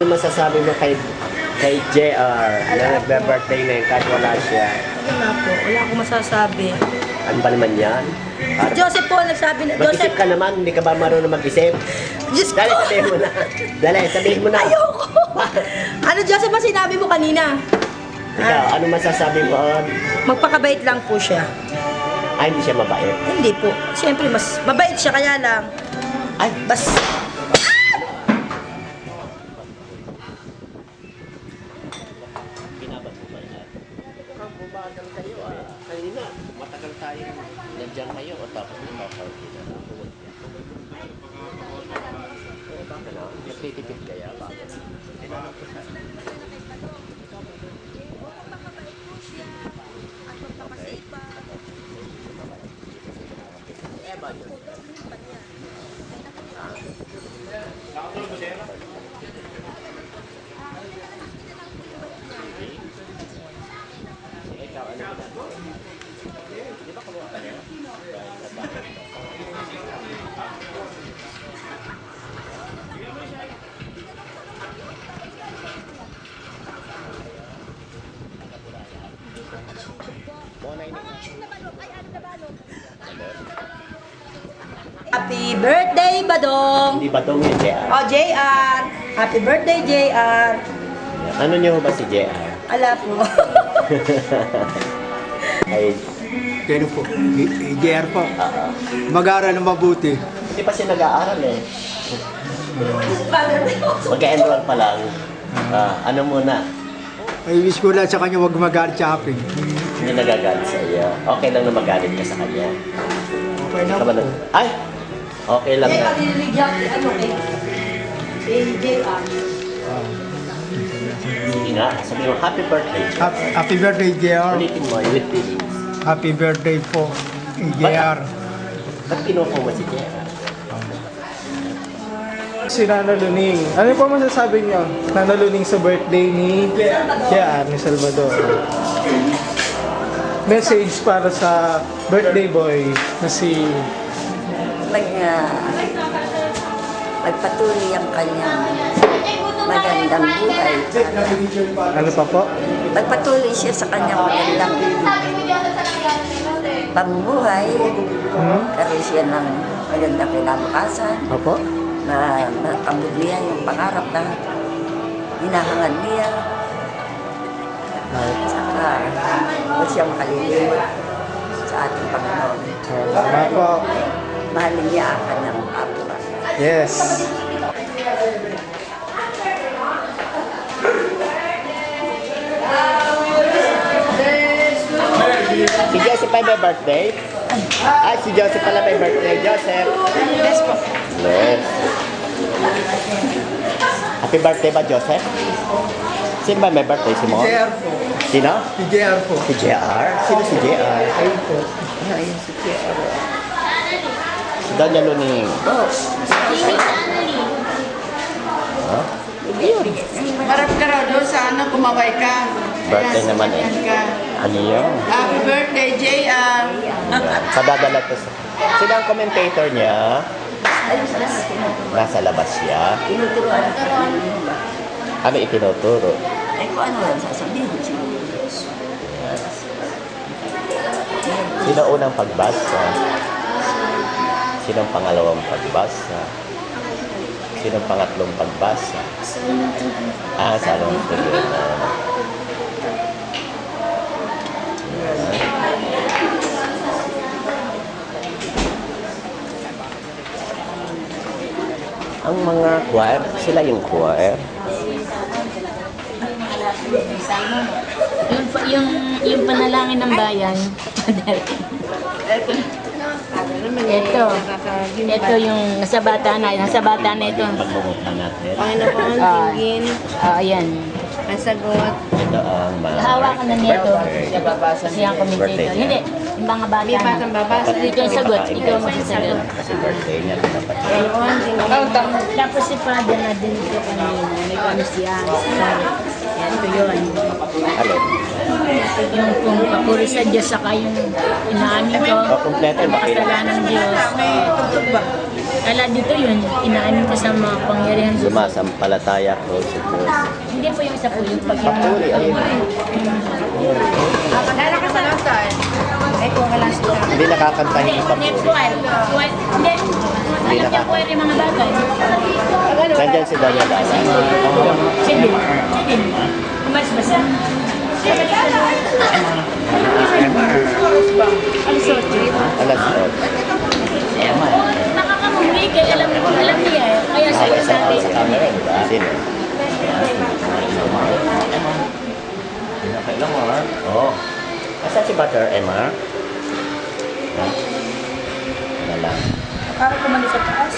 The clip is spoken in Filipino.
Ano masasabi mo kay JR na nagbe-birthday ngayon kahit wala siya? Wala po. Wala akong masasabi. Ano ba naman yan? Si Joseph po nagsabi na, Mag-isip Joseph, ka naman, hindi ka ba marunong mag-isip? Diyos ko. Dali, sabihin mo na. Dali, sabihin mo na. Ayoko. Ano, Joseph, ba sinabi mo kanina? Ikaw, ano masasabi mo? Magpakabait lang po siya. Ay, hindi siya mabait. Hindi po. Siyempre, mas mabait siya, kaya lang. Ay, Bas, binabat mo ba yan? Bumagal kayo kanina, matagal tayo nandiyan kayo o tapos nakakauwi na lang. Bakit na? Nagtitipid kaya? Bakit? Tinanong ko siya. Okay. Eh, ba yun? Ikaw, ano ba? Di ba kumuha ka niya? Happy birthday, Badong! Hindi ba itong yung JR? Oh, JR! Happy birthday, JR! Ano niyo ba si JR? Ala po. Ay, Kano po? JR po. Mag-aaral na mabuti. hindi pa siya nag-aaral eh. Mag-enroll pa lang. Ano muna? Ay, wish ko lang sa kanya huwag mag-aaral shopping. Hindi nagagalit sa iyo. Okay lang na magalit ka sa kanya. Okay na Ka ba po. Ay! Okay lang na. Ano kay JR? Sige nga, sabi mo, happy birthday. Happy birthday, JR. Ulitin mo, with feelings. Happy birthday po, JR. Ba't kinuha mo si JR? Si Nana Luning. Ano po masasabi niyo? Nana Luning sa birthday ni JR, ni Salvador. Message para sa birthday boy na si magpatuloy ang kanyang magandang buhay. ano pa po? Magpatuloy siya sa kanyang magandang pamumuhay. Karoon siya ng magandang kinabukasan. Opo? Makabuglihan yung pangarap na hinahangad niya. Saka huwag siya makalilimot sa ating Panginoon. Tama po. Mahalin niya ang kanyang apo. Yes. Si Joseph ay may birthday? Ay, si Joseph pala may birthday. Joseph. Yes po. Yes. Happy birthday ba, Joseph? Sino ba may birthday? Si Mo? JR po. Sino? JR po. Si JR? Sino si JR? Ayun po. Ayun si JR. Si Doña Luning. Marap ka raw doon sa ano, kumaway ka. Birthday naman eh. Ayan ka. Ano yun? Happy birthday, JR. Padadala to sa... Sino ang commentator niya? Nasa labas siya. Tinuturuan ka rin. Ano itinuturo? Ay kung ano lang sasabihin siya. Sino unang pagbasa? Sino ang pangalawang pagbasa? Sino ang pangatlong pagbasa? Sa along tuloy na. Ang mga choir, sila yung choir. Yung panalangin ng bayan. Ito yung nasa bata na ito. Pagmumukha natin. Panginoon, tingin, Ayan. ang sagot. Ito ang mga Hawakan na nito. birthday. Kasi ang commentator. Hindi, yung mga bata May batang babasa. Ito yung sagot. Ikaw ang magsasagot. Kasi birthday niya, dapat. Panginoon, tingin. Tapos si Father na din ito kanina. May kano siya. Ito yun. Alin? Yung kung papuri sa Diyos saka yung inaamin ko. O, kompleto. Kasalanan ng Diyos. May tugtog ba? Ala dito yun, inaamin ko sa mga pangyarihan sa Sumasampalataya ko sa Diyos. Hindi po yung isa po yung Papuri, ayun. Dala ka sa lasal. Ay, kung wala sila. Hindi nakakantahin Hindi, yung hindi papuri. po. Hindi. Alam niya po yung mga bagay. Nandyan si Danya Dala. Sige. Sige. Mas basa. Alas 8. Alas 8. Nakakamuli kaya alam niya eh. Kaya sa iyo sa atin. Sa camera, di ba? Sino? Oo. Asan si Butter, Emma? Wala lang. Para kumali sa taas.